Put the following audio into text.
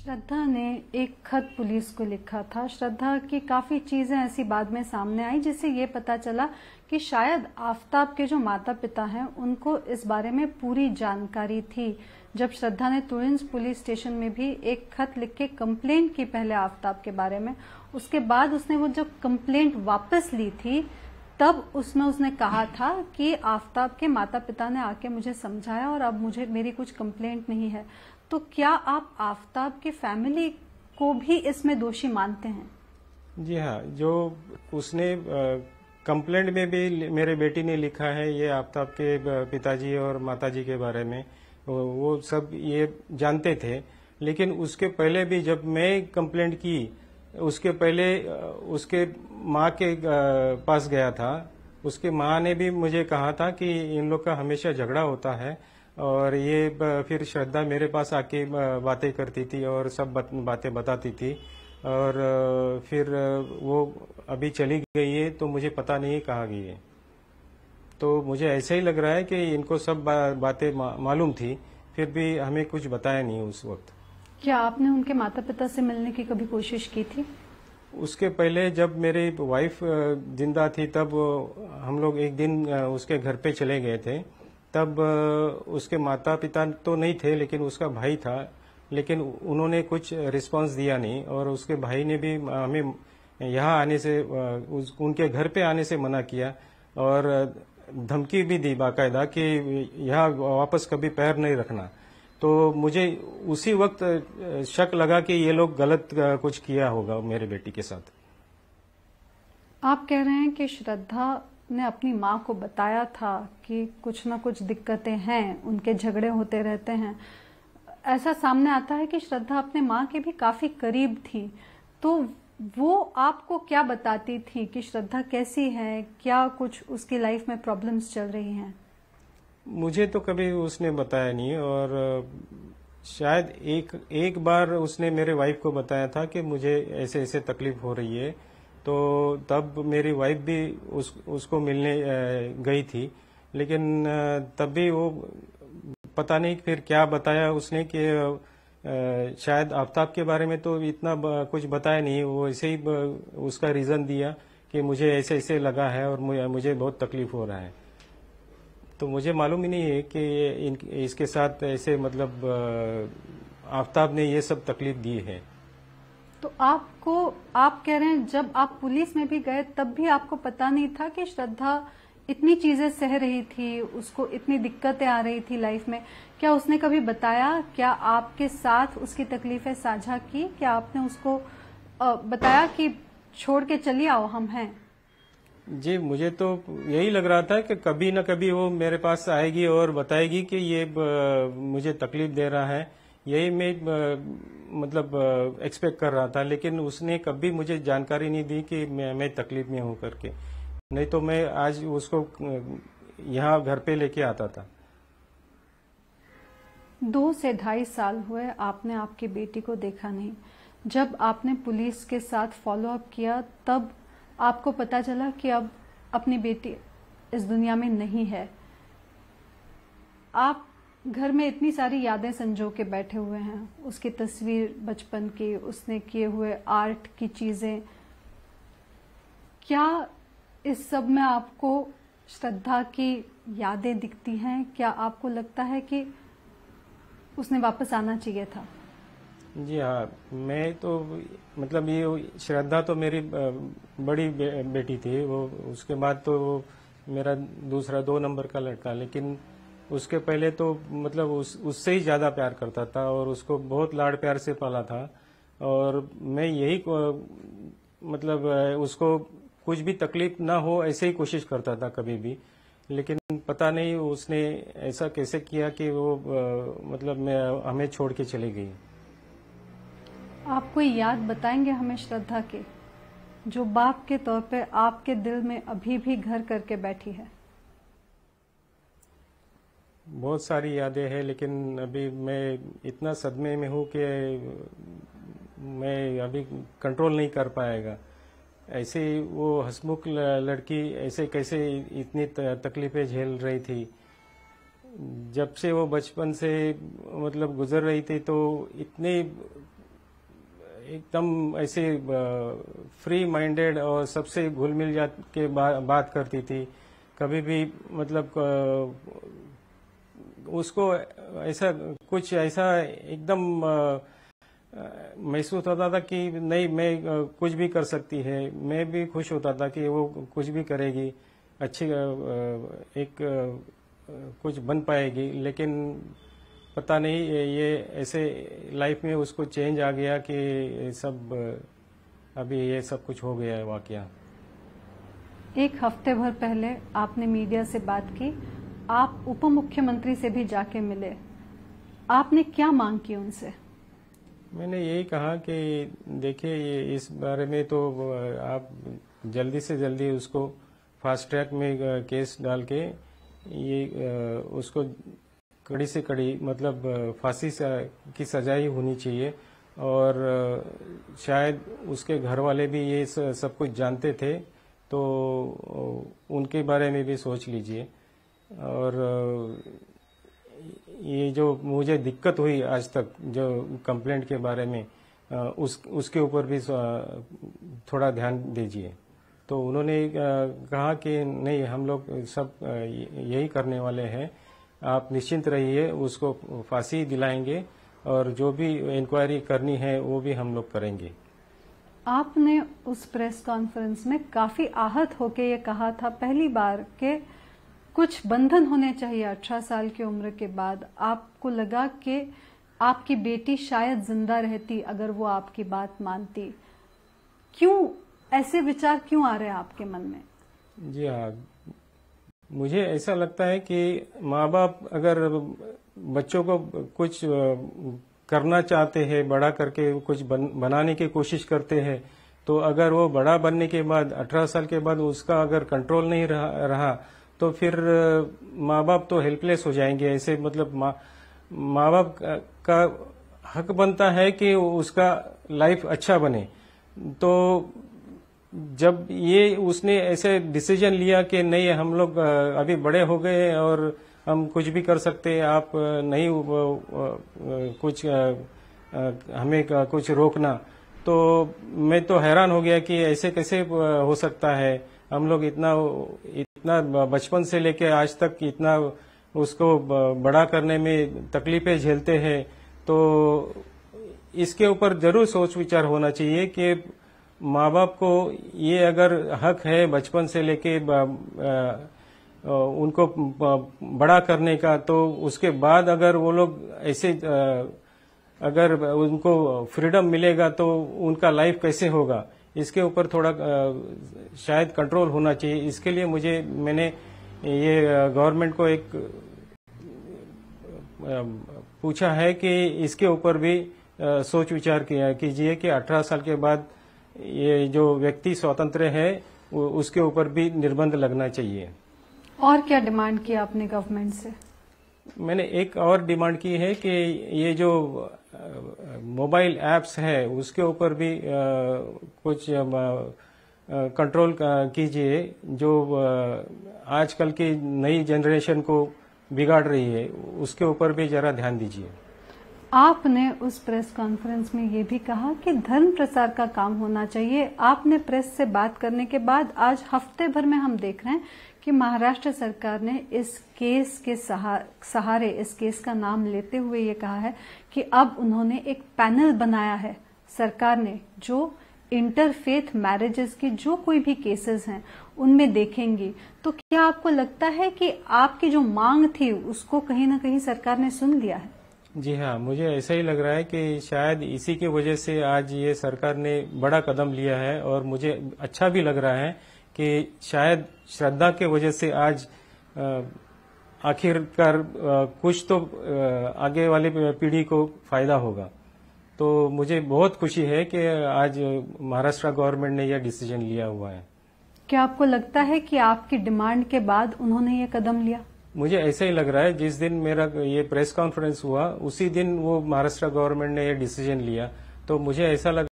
श्रद्धा ने एक खत पुलिस को लिखा था। श्रद्धा की काफी चीजें ऐसी बाद में सामने आई जिससे ये पता चला कि शायद आफताब के जो माता पिता हैं उनको इस बारे में पूरी जानकारी थी। जब श्रद्धा ने तुरंत पुलिस स्टेशन में भी एक खत लिख के कंप्लेंट की पहले आफताब के बारे में, उसके बाद उसने वो जब कंप्लेंट वापस ली थी तब उसमें उसने कहा था कि आफताब के माता पिता ने आके मुझे समझाया और अब मुझे मेरी कुछ कंप्लेंट नहीं है। तो क्या आप आफताब की फैमिली को भी इसमें दोषी मानते हैं? जी हाँ, जो उसने कंप्लेंट में भी मेरे बेटी ने लिखा है ये आफताब के पिताजी और माताजी के बारे में, वो सब ये जानते थे। लेकिन उसके पहले भी जब मैं कंप्लेंट की, उसके पहले उसके माँ के पास गया था। उसके माँ ने भी मुझे कहा था कि इन लोग का हमेशा झगड़ा होता है और ये फिर श्रद्धा मेरे पास आके बातें करती थी और सब बातें बताती थी। और फिर वो अभी चली गई है तो मुझे पता नहीं कहाँ गई है। तो मुझे ऐसा ही लग रहा है कि इनको सब बातें मालूम थी, फिर भी हमें कुछ बताया नहीं उस वक्त। क्या आपने उनके माता पिता से मिलने की कभी कोशिश की थी? उसके पहले जब मेरी वाइफ जिंदा थी तब हम लोग एक दिन उसके घर पे चले गए थे। तब उसके माता पिता तो नहीं थे लेकिन उसका भाई था, लेकिन उन्होंने कुछ रिस्पांस दिया नहीं और उसके भाई ने भी हमें यहाँ आने से उनके घर पे आने से मना किया और धमकी भी दी बाकायदा कि यहाँ वापस कभी पैर नहीं रखना। तो मुझे उसी वक्त शक लगा कि ये लोग गलत कुछ किया होगा मेरे बेटी के साथ। आप कह रहे हैं कि श्रद्धा ने अपनी माँ को बताया था कि कुछ ना कुछ दिक्कतें हैं, उनके झगड़े होते रहते हैं। ऐसा सामने आता है कि श्रद्धा अपने माँ के भी काफी करीब थी, तो वो आपको क्या बताती थी कि श्रद्धा कैसी है, क्या कुछ उसकी लाइफ में प्रॉब्लम्स चल रही हैं? मुझे तो कभी उसने बताया नहीं और शायद एक बार उसने मेरे वाइफ को बताया था कि मुझे ऐसे ऐसे तकलीफ हो रही है। तो तब मेरी वाइफ भी उसको मिलने गई थी, लेकिन तब भी वो पता नहीं फिर क्या बताया उसने कि शायद आफताब के बारे में तो इतना कुछ बताया नहीं। वो ऐसे ही उसका रीजन दिया कि मुझे ऐसे ऐसे लगा है और मुझे बहुत तकलीफ हो रहा है। तो मुझे मालूम ही नहीं है कि इसके साथ ऐसे मतलब आफताब ने ये सब तकलीफ दी है। तो आप कह रहे हैं जब आप पुलिस में भी गए तब भी आपको पता नहीं था कि श्रद्धा इतनी चीजें सह रही थी, उसको इतनी दिक्कतें आ रही थी लाइफ में? क्या उसने कभी बताया? क्या आपके साथ उसकी तकलीफें साझा की? क्या आपने उसको बताया कि छोड़ के चली आओ, हम हैं? जी, मुझे तो यही लग रहा था कि कभी न कभी वो मेरे पास आएगी और बताएगी कि ये मुझे तकलीफ दे रहा है। यही मैं मतलब एक्सपेक्ट कर रहा था, लेकिन उसने कभी मुझे जानकारी नहीं दी कि मैं तकलीफ में हूं करके। नहीं तो मैं आज उसको यहाँ घर पे लेके आता था। 2 से 2.5 साल हुए आपने आपकी बेटी को देखा नहीं। जब आपने पुलिस के साथ फॉलो अप किया तब आपको पता चला कि अब अपनी बेटी इस दुनिया में नहीं है। आप घर में इतनी सारी यादें संजो के बैठे हुए हैं, उसकी तस्वीर बचपन की, उसने किए हुए आर्ट की चीजें। क्या इस सब में आपको श्रद्धा की यादें दिखती हैं? क्या आपको लगता है कि उसने वापस आना चाहिए था? जी हाँ, मैं तो मतलब ये श्रद्धा तो मेरी बड़ी बेटी थी। वो उसके बाद तो मेरा दूसरा 2 नंबर का लड़का, लेकिन उसके पहले तो मतलब उससे ही ज्यादा प्यार करता था और उसको बहुत लाड़ प्यार से पाला था। और मैं यही मतलब उसको कुछ भी तकलीफ ना हो ऐसे ही कोशिश करता था कभी भी। लेकिन पता नहीं उसने ऐसा कैसे किया कि वो मतलब हमें छोड़ के चली गई। आप कोई याद बताएंगे हमें श्रद्धा के, जो बाप के तौर पे आपके दिल में अभी भी घर करके बैठी है? बहुत सारी यादें हैं, लेकिन अभी मैं इतना सदमे में हूँ कि मैं अभी कंट्रोल नहीं कर पाएगा। ऐसे वो हंसमुख लड़की ऐसे कैसे इतनी तकलीफें झेल रही थी। जब से वो बचपन से मतलब गुजर रही थी तो इतनी एकदम ऐसे फ्री माइंडेड और सबसे घुल मिल जा के बात करती थी। कभी भी मतलब उसको ऐसा कुछ ऐसा एकदम महसूस होता था कि नहीं, मैं कुछ भी कर सकती है। मैं भी खुश होता था कि वो कुछ भी करेगी, अच्छी एक कुछ बन पाएगी। लेकिन पता नहीं ये ऐसे लाइफ में उसको चेंज आ गया कि सब अभी ये सब कुछ हो गया है वाकया। एक हफ्ते भर पहले आपने मीडिया से बात की, आप उप मुख्यमंत्री से भी जाके मिले, आपने क्या मांग की उनसे? मैंने यही कहा कि देखिए, ये इस बारे में तो आप जल्दी से जल्दी उसको फास्ट ट्रैक में केस डाल के ये उसको कड़ी से कड़ी मतलब फांसी की सजा ही होनी चाहिए। और शायद उसके घर वाले भी ये सब कुछ जानते थे, तो उनके बारे में भी सोच लीजिए। और ये जो मुझे दिक्कत हुई आज तक जो कंप्लेंट के बारे में, उसके ऊपर भी थोड़ा ध्यान दीजिए। तो उन्होंने कहा कि नहीं, हम लोग सब यही करने वाले हैं, आप निश्चिंत रहिए, उसको फांसी दिलाएंगे और जो भी इंक्वायरी करनी है वो भी हम लोग करेंगे। आपने उस प्रेस कॉन्फ्रेंस में काफी आहत होके ये कहा था पहली बार कि कुछ बंधन होने चाहिए 18 साल की उम्र के बाद। आपको लगा कि आपकी बेटी शायद जिंदा रहती अगर वो आपकी बात मानती। क्यों ऐसे विचार क्यों आ रहे हैं आपके मन में? जी हाँ, मुझे ऐसा लगता है कि माँ बाप अगर बच्चों को कुछ करना चाहते हैं, बड़ा करके कुछ बनाने की कोशिश करते हैं, तो अगर वो बड़ा बनने के बाद 18 साल के बाद उसका अगर कंट्रोल नहीं रहा तो फिर माँ बाप तो हेल्पलेस हो जाएंगे। ऐसे मतलब माँ बाप का हक बनता है कि उसका लाइफ अच्छा बने। तो जब ये उसने ऐसे डिसीजन लिया कि नहीं, हम लोग अभी बड़े हो गए और हम कुछ भी कर सकते हैं, आप नहीं कुछ हमें कुछ रोकना, तो मैं तो हैरान हो गया कि ऐसे कैसे हो सकता है। हम लोग इतना बचपन से लेके आज तक इतना उसको बड़ा करने में तकलीफें झेलते हैं। तो इसके ऊपर जरूर सोच विचार होना चाहिए कि माँ बाप को ये अगर हक है बचपन से लेके उनको बड़ा करने का, तो उसके बाद अगर वो लोग ऐसे अगर उनको फ्रीडम मिलेगा तो उनका लाइफ कैसे होगा, इसके ऊपर थोड़ा शायद कंट्रोल होना चाहिए। इसके लिए मैंने ये गवर्नमेंट को एक पूछा है कि इसके ऊपर भी सोच विचार कीजिए कि 18 साल के बाद ये जो व्यक्ति स्वतंत्र है उसके ऊपर भी निर्बंध लगना चाहिए। और क्या डिमांड किया आपने गवर्नमेंट से? मैंने एक और डिमांड की है कि ये जो मोबाइल ऐप्स है उसके ऊपर भी कुछ कंट्रोल कीजिए, जो आजकल की नई जनरेशन को बिगाड़ रही है, उसके ऊपर भी जरा ध्यान दीजिए। आपने उस प्रेस कॉन्फ्रेंस में ये भी कहा कि धर्म प्रसार का काम होना चाहिए। आपने प्रेस से बात करने के बाद आज हफ्ते भर में हम देख रहे हैं कि महाराष्ट्र सरकार ने इस केस के सहारे इस केस का नाम लेते हुए ये कहा है कि अब उन्होंने एक पैनल बनाया है सरकार ने, जो इंटरफेथ मैरिजेस के जो कोई भी केसेस हैं उनमें देखेंगी। तो क्या आपको लगता है कि आपकी जो मांग थी उसको कहीं ना कहीं सरकार ने सुन लिया है? जी हाँ, मुझे ऐसा ही लग रहा है कि शायद इसी की वजह से आज ये सरकार ने बड़ा कदम लिया है। और मुझे अच्छा भी लग रहा है कि शायद श्रद्धा के वजह से आज आखिरकार कुछ तो आगे वाली पीढ़ी को फायदा होगा। तो मुझे बहुत खुशी है कि आज महाराष्ट्र गवर्नमेंट ने यह डिसीजन लिया हुआ है। क्या आपको लगता है कि आपकी डिमांड के बाद उन्होंने ये कदम लिया? मुझे ऐसा ही लग रहा है। जिस दिन मेरा ये प्रेस कॉन्फ्रेंस हुआ उसी दिन वो महाराष्ट्र गवर्नमेंट ने ये डिसीजन लिया। तो मुझे ऐसा लग